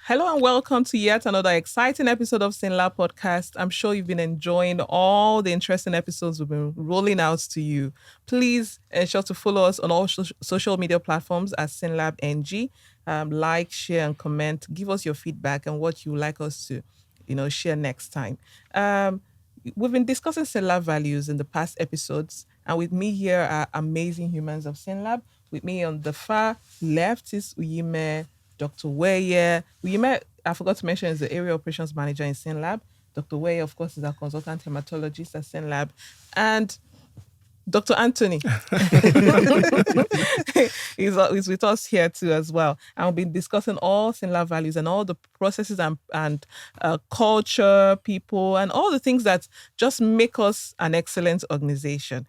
Hello and welcome to yet another exciting episode of SYNLAB Podcast. I'm sure you've been enjoying all the interesting episodes we've been rolling out to you. Please ensure to follow us on all social media platforms at SYNLAB NG. Like, share, and comment. Give us your feedback and what you would like us to, share next time. We've been discussing SYNLAB values in the past episodes, and with me here are amazing humans of SYNLAB. With me on the far left is Unyime, Dr. Owoeye. Unyime, I forgot to mention, is the area operations manager in SYNLAB. Dr. Owoeye, of course, is our consultant hematologist at SYNLAB. And Dr. Anthony is with us here too as well. And we'll be discussing all SYNLAB values and all the processes and culture, people, and all the things that just make us an excellent organization.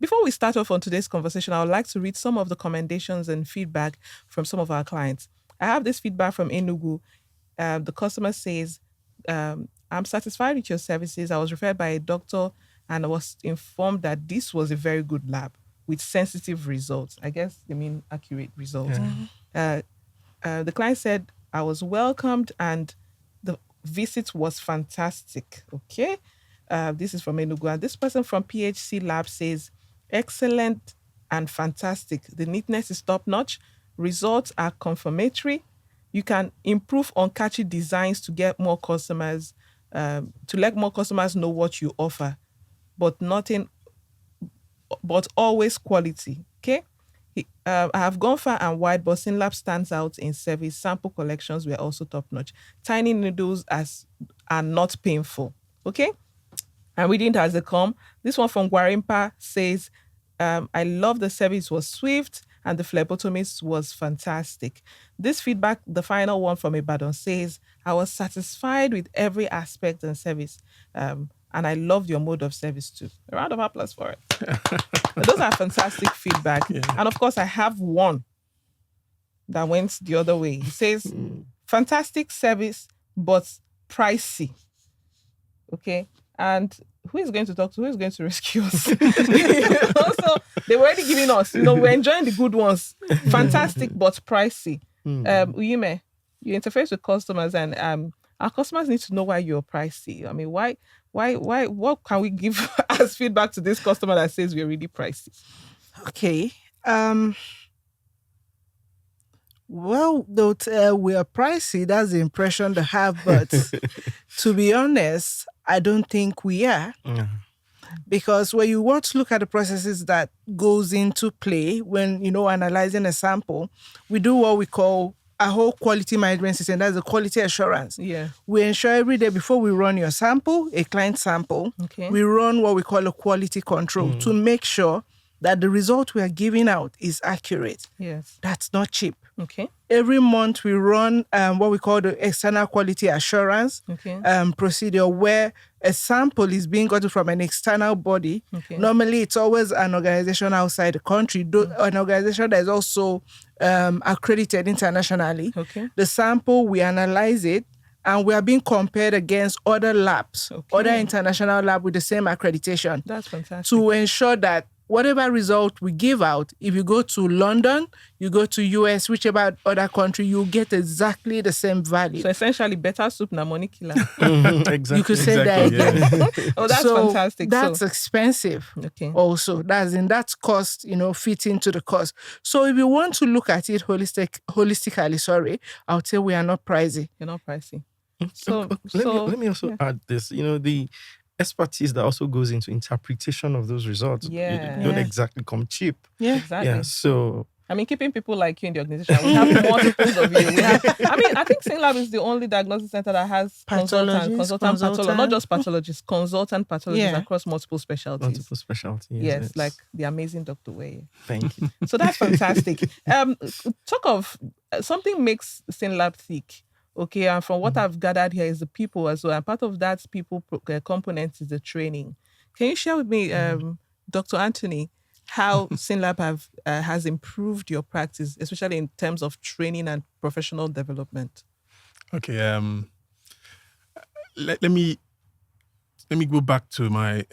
Before we start off on today's conversation, I would like to read some of the commendations and feedback from some of our clients. I have this feedback from Enugu. The customer says, I'm satisfied with your services. I was referred by a doctor and I was informed that this was a very good lab with sensitive results. I guess they mean accurate results. Yeah. The client said, I was welcomed and the visit was fantastic. Okay. This is from Enugu. And this person from PHC Lab says, excellent and fantastic. The neatness is top-notch. Results are confirmatory. You can improve on catchy designs to get more customers, to let more customers know what you offer, but always quality. Okay. I have gone far and wide, but SYNLAB stands out in service. Sample collections were also top-notch. Tiny needles are not painful. Okay. I'm reading it as they come. This one from Gwarimpa says, I love the service was swift and the phlebotomist was fantastic. This feedback, the final one from Ibadan, says, I was satisfied with every aspect and service. And I loved your mode of service too. A round of applause for it. Those are fantastic feedback. Yeah. And of course, I have one that went the other way. He says, fantastic service, but pricey. Okay. And who is going to talk to? Who is going to rescue us? Also, they were already giving us, we're enjoying the good ones. Fantastic, but pricey. Unyime, you interface with customers and our customers need to know why you're pricey. I mean, why, what can we give as feedback to this customer that says we're really pricey? Okay. Well, though we are pricey, that's the impression they have, but to be honest, I don't think we are. Yeah. Because when you want to look at the processes that goes into play when, analyzing a sample, we do what we call a whole quality management system. That's the quality assurance. Yeah. We ensure every day before we run your sample, a client sample, we run what we call a quality control to make sure that the result we are giving out is accurate. Yes. That's not cheap. Okay. Every month we run what we call the external quality assurance procedure, where a sample is being gotten from an external body. Okay. Normally, it's always an organization outside the country, an organization that is also accredited internationally. Okay. The sample, we analyze it, and we are being compared against other labs, other international labs with the same accreditation. That's fantastic. To ensure that whatever result we give out, if you go to London, you go to US, whichever other country, you get exactly the same value. So essentially, better soup na money killer. Exactly. You could say that again. Yeah. Oh, that's fantastic. That's expensive. Okay. Also, that cost, fit into the cost. So if you want to look at it holistically, I would say we are not pricey. You're not pricey. Let me also add this. The expertise that also goes into interpretation of those results. Yeah. Don't exactly come cheap. Yeah, exactly. Yeah, so keeping people like you in the organization, we have multiples of you. I think SYNLAB is the only diagnosis center that has consultant pathologist, not just pathologists, consultant pathologists across multiple specialties. Multiple specialties. Yes, like the amazing Dr. Owoeye. Thank you. So that's fantastic. Talk of something makes SYNLAB thick. Okay, and from what I've gathered here is the people as well. And part of that people component is the training. Can you share with me, Dr. Anthony, how SYNLAB has improved your practice, especially in terms of training and professional development? Okay, let me go back to my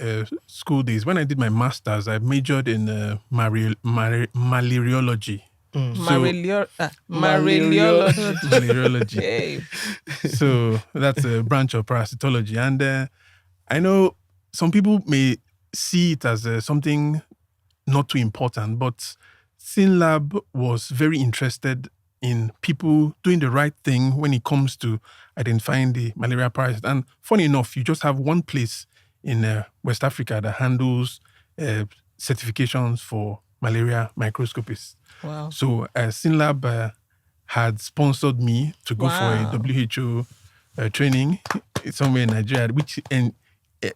school days. When I did my master's, I majored in malariology. Malariology. Hey. So that's a branch of parasitology. And I know some people may see it as something not too important, but SYNLAB was very interested in people doing the right thing when it comes to identifying the malaria parasite. And funny enough, you just have one place in West Africa that handles certifications for malaria microscopists. Wow. So SYNLAB had sponsored me to go for a WHO training somewhere in Nigeria, which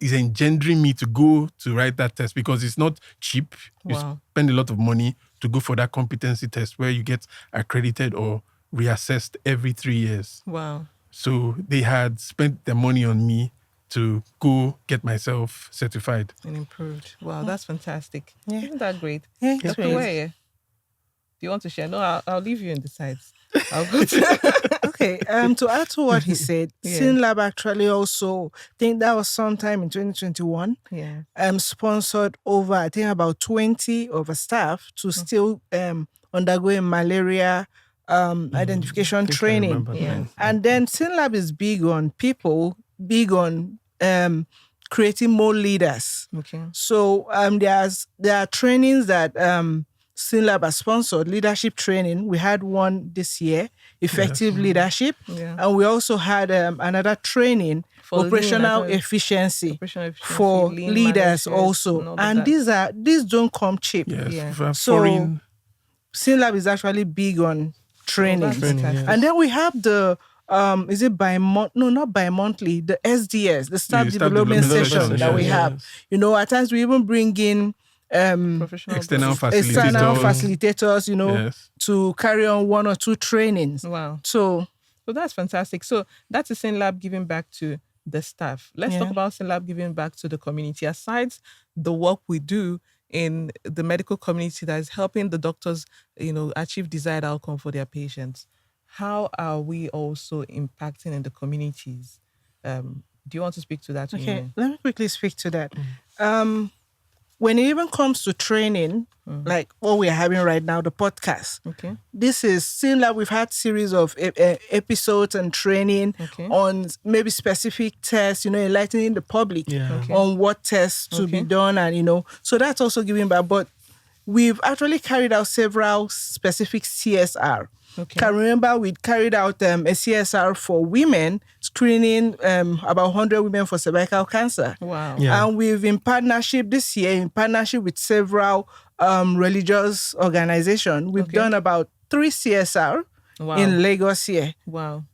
is engendering me to go to write that test because it's not cheap. You spend a lot of money to go for that competency test where you get accredited or reassessed every 3 years. Wow. So they had spent their money on me to go get myself certified. And improved. Wow, that's fantastic. Yeah. Isn't that great? Yeah, Dr. Owoeye, do you want to share? No, I'll leave you in the sides. I'll go to... Okay, to add to what he said, SYNLAB actually also, I think that was sometime in 2021, sponsored over, I think about 20 of a staff to still undergoing malaria identification training. And then SYNLAB is big on people, big on creating more leaders. Okay. So there are trainings that SYNLAB has sponsored, leadership training. We had one this year, effective leadership. Yeah. And we also had another training, for operational efficiency for leaders also. And these don't come cheap. So SYNLAB is actually big on training. And then we have the is it not bi-monthly, the SDS, the staff development session that we have. You know, at times we even bring in external facilitators, you know, to carry on 1 or 2 trainings. Wow. So that's fantastic. So that's a SYNLAB giving back to the staff. Let's talk about SYNLAB giving back to the community. Aside the work we do in the medical community that is helping the doctors, you know, achieve desired outcome for their patients, how are we also impacting in the communities? Do you want to speak to that? Okay, let me quickly speak to that. When it even comes to training, like what we're having right now, the podcast, this is SYNLAB. We've had series of episodes and training on maybe specific tests, you know, enlightening the public on what tests to be done. And, you know, so that's also giving back. But we've actually carried out several specific CSR. Can remember we carried out a CSR for women, screening about 100 women for cervical cancer. Wow. Yeah. And we've in partnership this year, in partnership with several religious organizations, we've done about 3 CSR in Lagos here. Wow.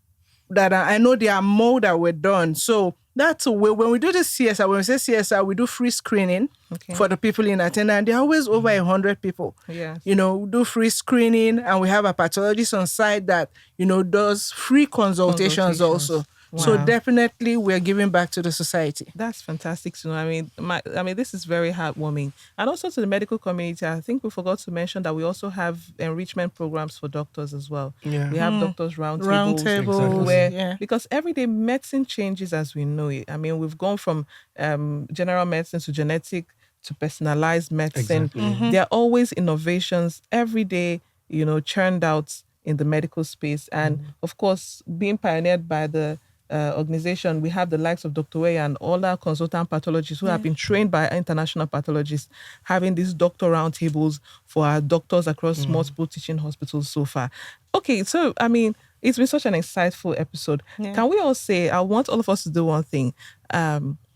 That I know there are more that were done. So that's when we do the CSR, when we say CSR, we do free screening for the people in attendance. There are always over 100 people. Yes. You know, we do free screening, and we have a pathologist on site that, you know, does free consultations also. Wow. So definitely we're giving back to the society. That's fantastic to know. I mean, this is very heartwarming. And also to the medical community, I think we forgot to mention that we also have enrichment programs for doctors as well. Yeah. We have doctors roundtables where because everyday medicine changes as we know it. I mean, we've gone from general medicine to genetic to personalized medicine. Exactly. There are always innovations every day, you know, churned out in the medical space. And of course, being pioneered by the organization, we have the likes of Dr. Owoeye and all our consultant pathologists who have been trained by international pathologists, having these doctor roundtables for our doctors across multiple teaching hospitals so far. Okay, so, I mean, it's been such an insightful episode. Yeah. Can we all say, I want all of us to do one thing.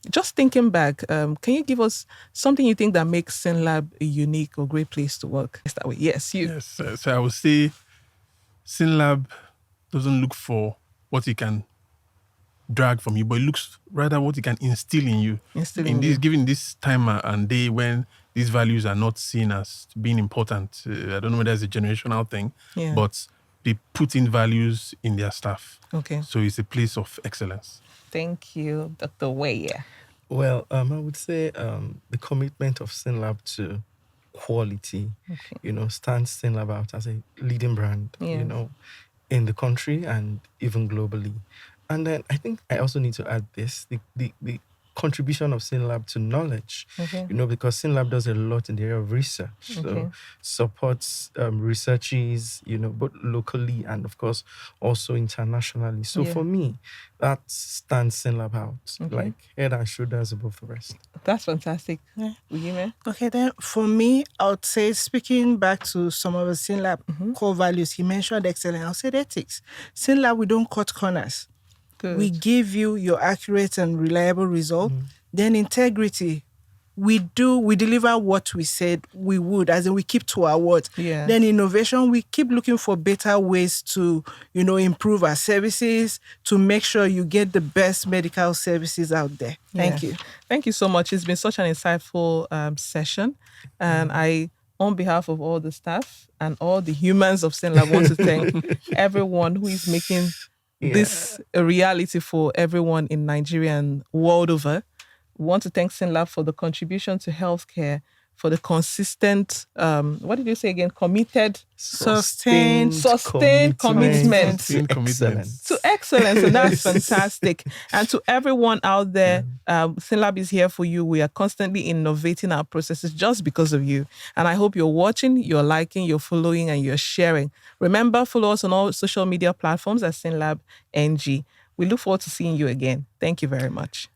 Just thinking back, can you give us something you think that makes SYNLAB a unique or great place to work? That way. Yes, you. Yes, so I would say SYNLAB doesn't look for what it can drag from you, but it looks rather what it can instill in you. Given this time and day when these values are not seen as being important. I don't know whether it's a generational thing, but they put in values in their staff. Okay. So it's a place of excellence. Thank you, Dr. Owoeye. Well, I would say the commitment of SYNLAB to quality, you know, stands SYNLAB out as a leading brand, you know, in the country and even globally. And then I think I also need to add this, the contribution of SYNLAB to knowledge, because SYNLAB does a lot in the area of research. So supports researchers, both locally and of course also internationally. So for me, that stands SYNLAB out, like head and shoulders above the rest. That's fantastic. Unyime? Okay, then for me, I would say, speaking back to some of the SYNLAB core values, he mentioned excellence. I'll say ethics. SYNLAB, we don't cut corners. Good. We give you your accurate and reliable result. Then integrity. We deliver what we said we would, as in we keep to our word. Yeah. Then innovation, we keep looking for better ways to, improve our services, to make sure you get the best medical services out there. Thank you. Thank you so much. It's been such an insightful session. And I, on behalf of all the staff and all the humans of SYNLAB, want to thank everyone who is making this a reality for everyone in Nigeria and world over. We want to thank SYNLAB for the contribution to healthcare, for the consistent, what did you say again? Committed, sustained commitment to excellence. And that's fantastic. And to everyone out there, SYNLAB is here for you. We are constantly innovating our processes just because of you. And I hope you're watching, you're liking, you're following, and you're sharing. Remember, follow us on all social media platforms at SYNLAB NG. We look forward to seeing you again. Thank you very much.